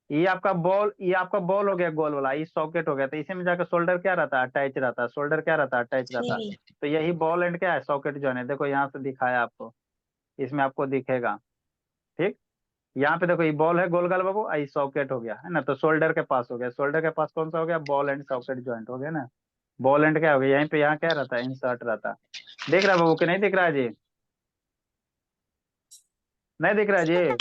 ये आपका बॉल, ये आपका बॉल हो गया गोल वाला, ये सॉकेट हो गया। तो इसी में जाकर शोल्डर क्या रहता है? अटैच रहता है। शोल्डर क्या रहता है? अटैच रहता है। तो यही बॉल एंड क्या है? सॉकेट जो है। देखो यहाँ से दिखाया आपको, इसमें आपको दिखेगा। ठीक। यहाँ पे देखो, ये बॉल है गोल गाल बाबू, आई सॉकेट हो गया, है ना? तो शोल्डर के पास हो गया। शोल्डर के पास कौन सा हो गया? बॉल एंड सॉकेट ज्वाइंट हो गया ना। बॉल एंड क्या हो गया? यहीं पे यहाँ क्या रहता है? इंसर्ट रहता है। दिख रहा है बाबू कि नहीं दिख रहा है जी? नहीं दिख रहा है जी?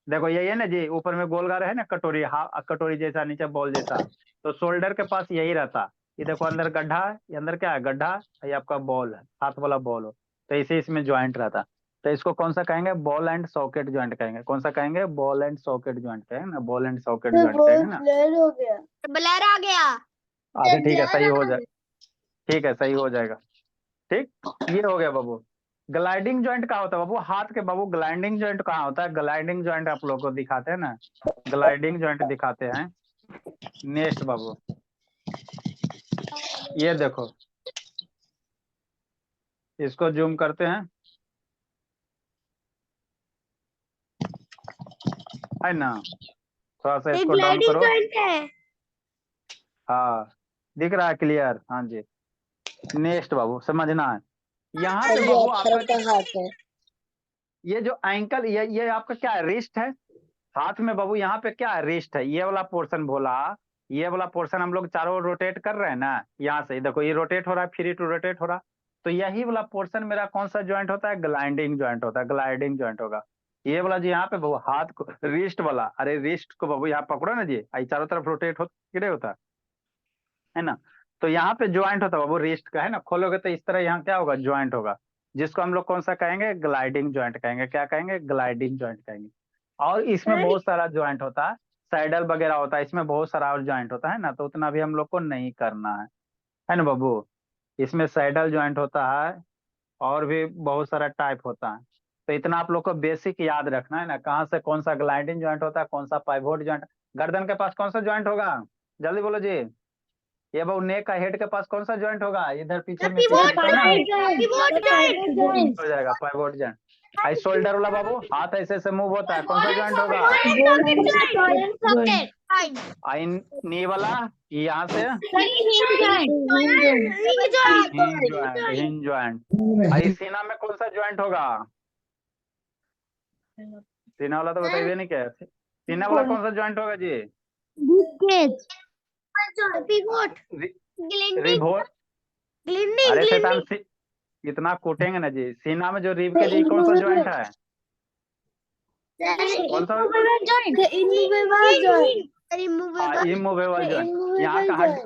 देखो यही है ना जी, ऊपर में गोल गाल है ना, कटोरी, हाँ कटोरी जैसा, नीचे बॉल जैसा। तो शोल्डर के पास यही रहता। ये देखो अंदर गड्ढा है, ये अंदर क्या है? गड्ढा। ये आपका बॉल है, हाथ वाला बॉल हो। तो इसे इसमें ज्वाइंट रहता। तो इसको कौन सा कहेंगे? बॉल एंड सॉकेट ज्वाइंट कहेंगे। कौन सा कहेंगे? बॉल एंड सॉकेट ज्वाइंट कहेंगे ना, बॉल एंड सॉकेट ज्वाइंट कहेंगे ना। ब्लर हो गया। ब्लर आ गया अच्छा ठीक है, सही हो जाए, ठीक है सही हो जाएगा। ठीक। ये हो गया बाबू। ग्लाइडिंग ज्वाइंट कहाँ होता है बाबू? हाथ के बाबू ग्लाइडिंग ज्वाइंट कहाँ होता है? ग्लाइडिंग ज्वाइंट आप लोग को दिखाते हैं ना, ग्लाइडिंग ज्वाइंट दिखाते हैं। नेक्स्ट बाबू, ये देखो, इसको जूम करते हैं, है ना? थोड़ा सा इसको डाउन करो। है हाँ दिख रहा है क्लियर? हाँ जी। नेक्स्ट बाबू, समझना है यहाँ पे बाबू आपका का हाथ है ये जो एंकल, ये आपका क्या है? रिस्ट है। हाथ में बाबू यहाँ पे क्या है? रिस्ट है। ये वाला पोर्शन भोला, ये वाला पोर्शन हम लोग चारों ओर रोटेट कर रहे हैं ना, यहाँ से देखो ये रोटेट हो रहा है, फ्री टू रोटेट हो रहा। तो यही वाला पोर्शन मेरा कौन सा ज्वाइंट होता है? ग्लाइडिंग ज्वाइंट होता है। ग्लाइडिंग ज्वाइंट होगा। ये वाला जी यहाँ पे बाबू हाथ को रिस्ट वाला, अरे रिस्ट को बाबू यहाँ पकड़ो ना जी, आई चारों तरफ रोटेट होता है ना। तो यहाँ पे ज्वाइंट होता है बाबू रिस्ट का, है ना। खोलोगे तो इस तरह यहाँ क्या होगा, ज्वाइंट होगा, जिसको हम लोग कौन सा कहेंगे, ग्लाइडिंग ज्वाइंट कहेंगे। क्या कहेंगे, ग्लाइडिंग ज्वाइंट कहेंगे। और इसमें बहुत सारा ज्वाइंट होता है, सैडल वगैरह होता है, इसमें बहुत सारा और ज्वाइंट होता है ना, तो उतना भी हम लोग को नहीं करना है ना बाबू। इसमें सैडल ज्वाइंट होता है और भी बहुत सारा टाइप होता है। तो इतना आप लोग को बेसिक याद रखना है ना, कहाँ से कौन सा ग्लाइडिंग ज्वाइंट होता है, कौन सा पाइवोट ज्वाइंट। गर्दन के पास कौन सा ज्वाइंट होगा, जल्दी बोलो जी। ये बाबू नेक का हेड के पास कौन सा ज्वाइंट होगा, इधर पीछे में पिवोट दिखता है ना, ज्वाइंट हो जाएगा पाइवोट ज्वाइंट। आई शोल्डर वाला बाबू हाथ ऐसे ऐसे मूव होता है, कौन सा ज्वाइंट होगा, आई नी वाला यहाँ से हिंज ज्वाइंट। आई सीना में कौन सा ज्वाइंट होगा, सीना वाला तो बताइए नहीं क्या, सीना वाला कौन सा ज्वाइंट होगा जी, रिबोट। अरे शैतान इतना कूटेंगे ना जी। सीना में जो रिब के जी कौन सा ज्वाइंट है, कौन सा, इमूवेबल ज्वाइंट। यहाँ का हड्डी,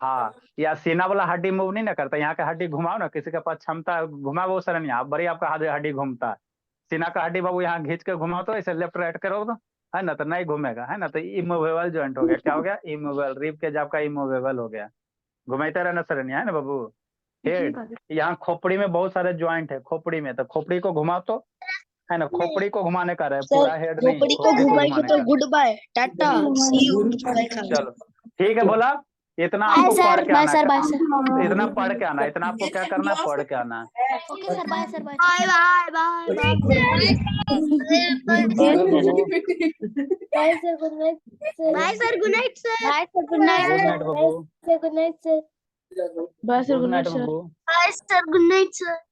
हाँ, या सीना वाला हड्डी मूव नहीं ना करता, यहाँ का हड्डी घुमाओ ना, किसी के पास क्षमता घुमा वो सर नहीं, बड़ी आपका हड्डी घूमता है। सीना का हड्डी बाबू यहाँ घींच के घुमाओ तो ऐसे लेफ्ट राइट करो तो, है ना, तो नहीं घूमेगा, है ना। तो इमूवेबल ज्वाइंट हो गया, क्या हो गया, इमूवेबल। रिब के जब का इमूवेबल हो गया, घुमाते रहना सर नहीं, है ना बाबू। हेड, यहाँ खोपड़ी में बहुत सारे ज्वाइंट है, खोपड़ी में, तो खोपड़ी को घुमाओ तो, है ना, खोपड़ी को घुमाने का रहे, पूरा हेड नहीं, खोपड़ी को घुमाने का। Good bye tata see you. चलो ठीक है, बोला इतना आपको पढ़ के आना है, इतना पढ़ के आना, इतना आपको क्या करना है, पढ़ के आना है। Okay sir, bye sir, bye bye bye bye bye sir, good night sir, bye sir, good night sir, bye sir, good night good night बाबू, good night sir, good night बाबू। Bye sir, good night sir.